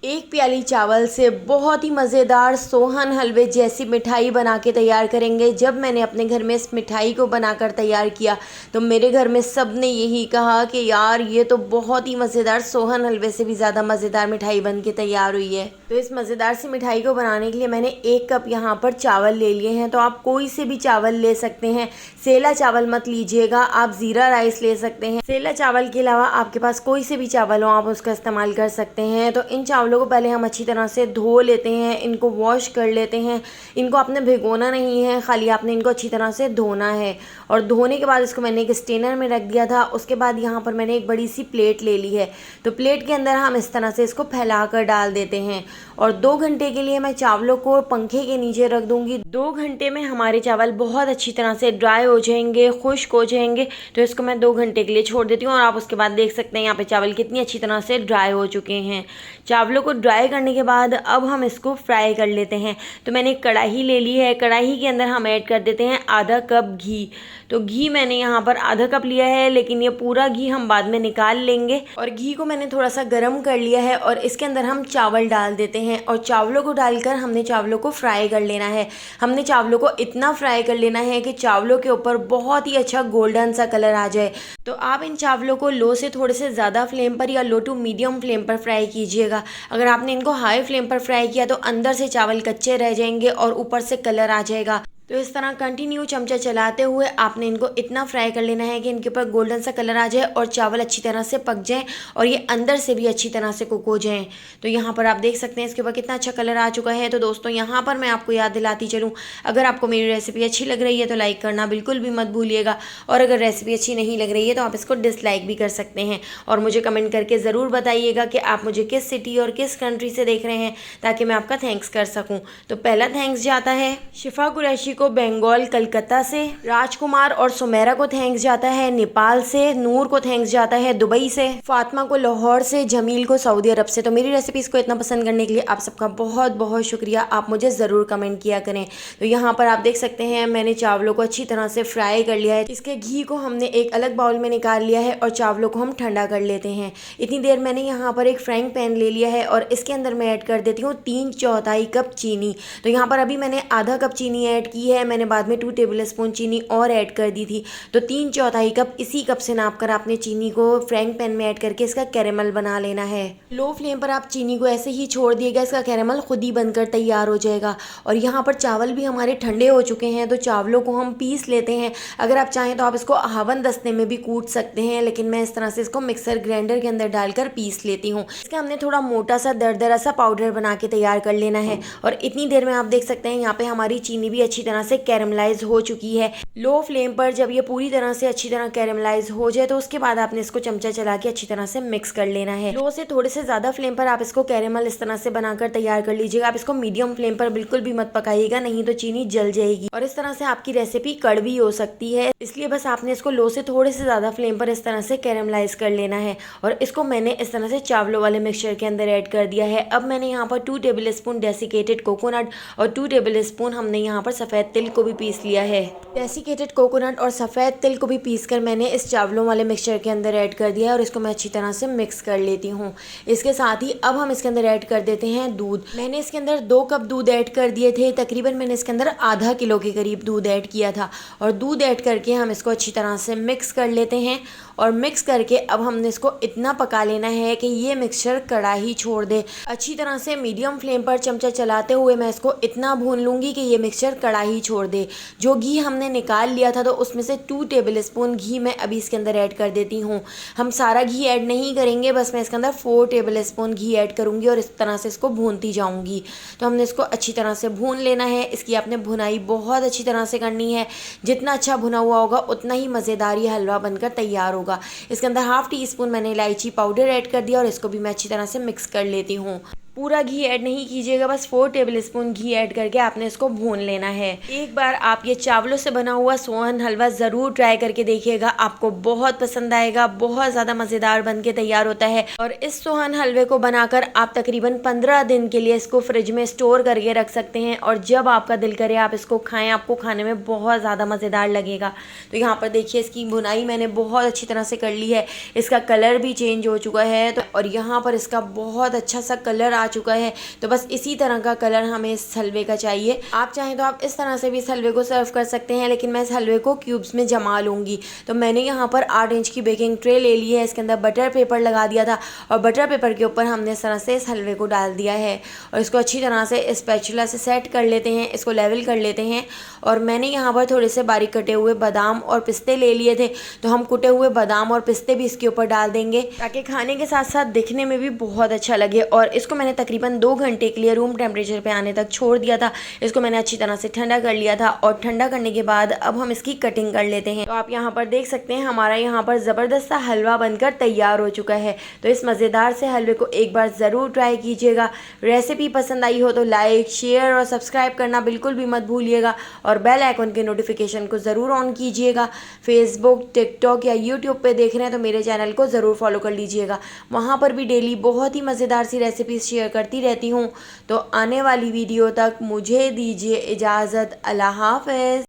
एक प्याली चावल से बहुत ही मज़ेदार सोहन हलवे जैसी मिठाई बना के तैयार करेंगे। जब मैंने अपने घर में इस मिठाई को बनाकर तैयार किया तो मेरे घर में सब ने यही कहा कि यार ये तो बहुत ही मज़ेदार सोहन हलवे से भी ज़्यादा मज़ेदार मिठाई बन के तैयार हुई है। तो इस मज़ेदार सी मिठाई को बनाने के लिए मैंने 1 कप यहाँ पर चावल ले लिए हैं। तो आप कोई से भी चावल ले सकते हैं, सेला चावल मत लीजिएगा, आप ज़ीरा राइस ले सकते हैं। सेला चावल के अलावा आपके पास कोई से भी चावल हो आप उसका इस्तेमाल कर सकते हैं। तो इन चावलों को पहले हम अच्छी तरह से धो लेते हैं, इनको वॉश कर लेते हैं। इनको आपने भिगोना नहीं है, खाली आपने इनको अच्छी तरह से धोना है। और धोने के बाद इसको मैंने एक स्टेनर में रख दिया था। उसके बाद यहाँ पर मैंने एक बड़ी सी प्लेट ले ली है। तो प्लेट के अंदर हम इस तरह से इसको फैला कर डाल देते हैं और 2 घंटे के लिए मैं चावलों को पंखे के नीचे रख दूंगी। 2 घंटे में हमारे चावल बहुत अच्छी तरह से ड्राई हो जाएंगे, खुश्क हो जाएंगे। तो इसको मैं 2 घंटे के लिए छोड़ देती हूँ और आप उसके बाद देख सकते हैं यहाँ पे चावल कितनी अच्छी तरह से ड्राई हो चुके हैं। चावलों को ड्राई करने के बाद अब हम इसको फ्राई कर लेते हैं। तो मैंने एक कढ़ाई ले ली है, कढ़ाई के अंदर हम ऐड कर देते हैं आधा कप घी। तो घी मैंने यहाँ पर आधा कप लिया है, लेकिन ये पूरा घी हम बाद में निकाल लेंगे। और घी को मैंने थोड़ा सा गर्म कर लिया है और इसके अंदर हम चावल डाल देते हैं और चावलों को डालकर हमने चावलों को फ्राई कर लेना है। हमने चावलों को इतना फ्राई कर लेना है कि चावलों के ऊपर बहुत ही अच्छा गोल्डन सा कलर आ जाए। तो आप इन चावलों को लो से थोड़े से ज़्यादा फ्लेम पर या लो टू मीडियम फ्लेम पर फ्राई कीजिएगा। अगर आपने इनको हाई फ्लेम पर फ्राई किया तो अंदर से चावल कच्चे रह जाएंगे और ऊपर से कलर आ जाएगा। तो इस तरह कंटिन्यू चमचा चलाते हुए आपने इनको इतना फ्राई कर लेना है कि इनके ऊपर गोल्डन सा कलर आ जाए और चावल अच्छी तरह से पक जाए और ये अंदर से भी अच्छी तरह से कुक हो जाएं। तो यहाँ पर आप देख सकते हैं इसके ऊपर कितना अच्छा कलर आ चुका है। तो दोस्तों यहाँ पर मैं आपको याद दिलाती चलूँ, अगर आपको मेरी रेसिपी अच्छी लग रही है तो लाइक करना बिल्कुल भी मत भूलिएगा। और अगर रेसिपी अच्छी नहीं लग रही है तो आप इसको डिसलाइक भी कर सकते हैं और मुझे कमेंट करके ज़रूर बताइएगा कि आप मुझे किस सिटी और किस कंट्री से देख रहे हैं, ताकि मैं आपका थैंक्स कर सकूँ। तो पहला थैंक्स जाता है शिफा कुरैशी को बंगाल कलकत्ता से, राजकुमार और सुमेरा को थैंक्स जाता है नेपाल से, नूर को थैंक्स जाता है दुबई से, फातिमा को लाहौर से, जमील को सऊदी अरब से। तो मेरी रेसिपीज़ को इतना पसंद करने के लिए आप सबका बहुत बहुत शुक्रिया। आप मुझे ज़रूर कमेंट किया करें। तो यहाँ पर आप देख सकते हैं मैंने चावलों को अच्छी तरह से फ्राई कर लिया है। इसके घी को हमने एक अलग बाउल में निकाल लिया है और चावलों को हम ठंडा कर लेते हैं। इतनी देर मैंने यहाँ पर एक फ्राइंग पैन ले लिया है और इसके अंदर मैं ऐड कर देती हूँ 3/4 कप चीनी। तो यहाँ पर अभी मैंने आधा कप चीनी ऐड की है, मैंने बाद में 2 टेबल स्पून चीनी और ऐड कर दी थी। तो 3/4 कप इसी कप से नाप कर आपने चीनी को फ्राइंग पैन में ऐड करके इसका कैरेमल बना लेना है। लो फ्लेम पर आप चीनी को ऐसे ही छोड़ दिएगा, इसका कैरेमल खुद ही बनकर तैयार हो जाएगा। और यहाँ पर चावल भी हमारे ठंडे हो चुके हैं, तो चावलों को हम पीस लेते हैं। अगर आप चाहें तो आप इसको हावन दस्ते में भी कूट सकते हैं, लेकिन मैं इस तरह से इसको मिक्सर ग्राइंडर के अंदर डालकर पीस लेती हूँ। इसका हमने थोड़ा मोटा सा दरदरा सा पाउडर बना के तैयार कर लेना है। और इतनी देर में आप देख सकते हैं यहाँ पे हमारी चीनी भी अच्छी तरह से कैरेमलाइज हो चुकी है। लो फ्लेम पर जब ये पूरी तरह से अच्छी तरह कैरेमलाइज हो जाए तो उसके बाद आपने इसको चमचा चला के अच्छी तरह से मिक्स कर लेना है। लो से थोड़े से ज़्यादा फ्लेम पर आप इसको कैरेमल इस तरह से बनाकर तैयार कर लीजिएगा। आप इसको मीडियम फ्लेम पर बिल्कुल भी मत पकाइएगा, नहीं तो चीनी जल जाएगी और इस तरह से आपकी रेसिपी कड़वी हो सकती है। इसलिए बस आपने इसको लो से थोड़े से ज़्यादा फ्लेम पर इस तरह से कैरेमलाइज कर लेना है। और इसको मैंने इस तरह से चावलों वाले मिक्सचर के अंदर ऐड कर दिया है। अब मैंने यहाँ पर 2 टेबल स्पून डेसिकेटेड कोकोनट और 2 टेबल स्पून हमने यहाँ पर सफ़ेद तिल को भी पीस लिया है। डेसिकेटेड कोकोनट और सफ़ेद तिल को भी पीसकर मैंने इस चावलों वाले मिक्सचर के अंदर ऐड कर दिया है और इसको मैं अच्छी तरह से मिक्स कर लेती हूँ। इसके साथ ही अब हम इसके अंदर ऐड कर देते हैं दूध। मैंने इसके अंदर 2 कप दूध ऐड कर दिए थे, तकरीबन मैंने इसके अंदर आधा किलो के करीब दूध ऐड किया था। और दूध ऐड करके हम इसको अच्छी तरह से मिक्स कर लेते हैं। और मिक्स करके अब हमने इसको इतना पका लेना है कि ये मिक्सचर कढ़ाई छोड़ दे। अच्छी तरह से मीडियम फ्लेम पर चमचा चलाते हुए मैं इसको इतना भून लूँगी कि ये मिक्सचर कढ़ाई छोड़ दे। जो घी हमने निकाल लिया था तो उसमें से 2 टेबल स्पून घी मैं अभी इसके अंदर ऐड कर देती हूँ। हम सारा घी ऐड नहीं करेंगे, बस मैं इसके अंदर 4 टेबल स्पून घी ऐड करूँगी और इस तरह से इसको भूनती जाऊँगी। तो हमने इसको अच्छी तरह से भून लेना है। इसकी आपने भुनाई बहुत अच्छी तरह से करनी है। जितना अच्छा भुना हुआ होगा उतना ही मज़ेदार ये हलवा बनकर तैयार होगा। इसके अंदर 1/2 टीस्पून मैंने इलायची पाउडर ऐड कर दिया और इसको भी मैं अच्छी तरह से मिक्स कर लेती हूँ। पूरा घी ऐड नहीं कीजिएगा, बस 4 टेबल स्पून घी ऐड करके आपने इसको भून लेना है। एक बार आप ये चावलों से बना हुआ सोहन हलवा ज़रूर ट्राई करके देखिएगा, आपको बहुत पसंद आएगा। बहुत ज़्यादा मज़ेदार बन के तैयार होता है और इस सोहन हलवे को बनाकर आप तकरीबन 15 दिन के लिए इसको फ्रिज में स्टोर करके रख सकते हैं और जब आपका दिल करे आप इसको खाएं, आपको खाने में बहुत ज़्यादा मज़ेदार लगेगा। तो यहाँ पर देखिए इसकी भुनाई मैंने बहुत अच्छी तरह से कर ली है। इसका कलर भी चेंज हो चुका है और यहाँ पर इसका बहुत अच्छा सा कलर आ आ चुका है। तो बस इसी तरह का कलर हमें इस हलवे का चाहिए। आप चाहें तो आप इस तरह से भी इस हलवे को सर्व कर सकते हैं, लेकिन मैं इस हलवे को क्यूब्स में जमा लूँगी। तो मैंने यहाँ पर 8 इंच की बेकिंग ट्रे ले ली है, इसके अंदर बटर पेपर लगा दिया था और बटर पेपर के ऊपर हमने इस तरह से इस हलवे को डाल दिया है और इसको अच्छी तरह से स्पैचुला से सेट कर लेते हैं, इसको लेवल कर लेते हैं। और मैंने यहाँ पर थोड़े से बारीक कटे हुए बादाम और पिस्ते ले लिए थे, तो हम कुटे हुए बादाम और पिस्ते भी इसके ऊपर डाल देंगे ताकि खाने के साथ साथ दिखने में भी बहुत अच्छा लगे। और इसको मैंने तकरीबन 2 घंटे के लिए रूम टेम्परेचर पे आने तक छोड़ दिया था। इसको मैंने अच्छी तरह से ठंडा कर लिया था और ठंडा करने के बाद अब हम इसकी कटिंग कर लेते हैं। तो आप यहाँ पर देख सकते हैं हमारा यहाँ पर ज़बरदस्त सा हलवा बनकर तैयार हो चुका है। तो इस मज़ेदार से हलवे को एक बार ज़रूर ट्राई कीजिएगा। रेसिपी पसंद आई हो तो लाइक, शेयर और सब्सक्राइब करना बिल्कुल भी मत भूलिएगा और बेल आइकन के नोटिफिकेशन को ज़रूर ऑन कीजिएगा। फेसबुक, टिकटॉक या यूट्यूब पे देख रहे हैं तो मेरे चैनल को ज़रूर फॉलो कर लीजिएगा। वहाँ पर भी डेली बहुत ही मज़ेदार सी रेसिपीज़ शेयर करती रहती हूँ। तो आने वाली वीडियो तक मुझे दीजिए इजाज़त। अल्लाह हाफ़िज़।